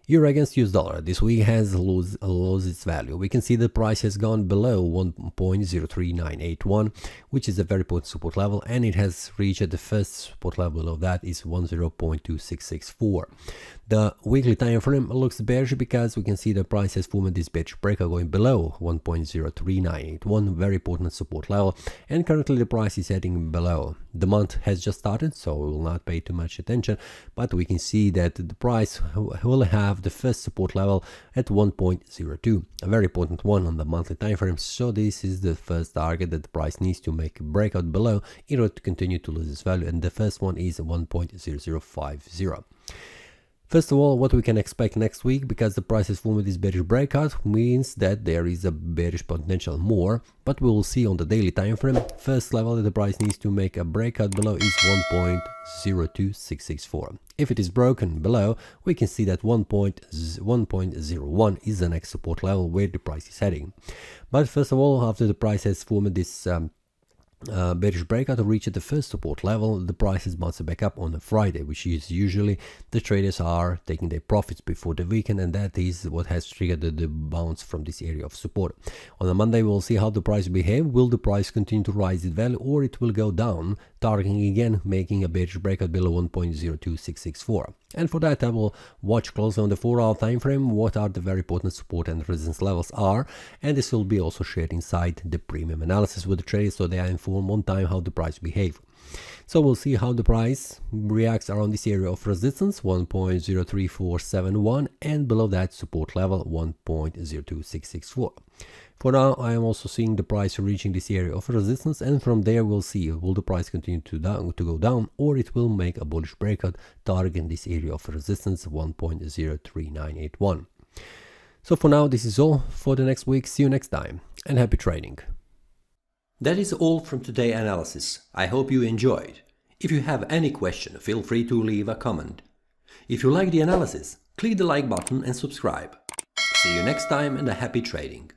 Euro against US dollar this week has lost its value. We can see the price has gone below 1.03981, which is a very important support level, and it has reached the first support level of that is 10.2664. The weekly time frame looks bearish because we can see the price has formed this bearish breakout going below 1.03981, very important support level, and currently the price is heading below. The month has just started, so we will not pay too much attention, but we can see that the price will have the first support level at 1.02, a very important one on the monthly time frame. So this is the first target that the price needs to make a breakout below in order to continue to lose its value, and the first one is 1.0050. First of all, what we can expect next week, because the price has formed this bearish breakout, means that there is a bearish potential more, but we will see on the daily time frame. First level that the price needs to make a breakout below is 1.02664. If it is broken below, we can see that 1.01 is the next support level where the price is heading. But first of all, after the price has formed this bearish breakout to reach at the first support level, the price has bounced back up on a Friday, which is usually the traders are taking their profits before the weekend, and that is what has triggered the bounce from this area of support. On a Monday, we'll see how the price behave. Will the price continue to rise in value, or it will go down, targeting again, making a bearish breakout below 1.02664. And for that, I will watch closely on the 4-hour time frame what are the very important support and resistance levels are, and this will be also shared inside the premium analysis with the traders, so they are informed on time how the price behave. So we'll see how the price reacts around this area of resistance 1.03471, and below that support level 1.02664. For now, I am also seeing the price reaching this area of resistance, and from there we'll see will the price continue to go down, or it will make a bullish breakout targeting this area of resistance 1.03981. So for now, this is all for the next week. See you next time, and happy trading. That is all from today's analysis. I hope you enjoyed. If you have any question, feel free to leave a comment. If you like the analysis, click the like button and subscribe. See you next time, and a happy trading.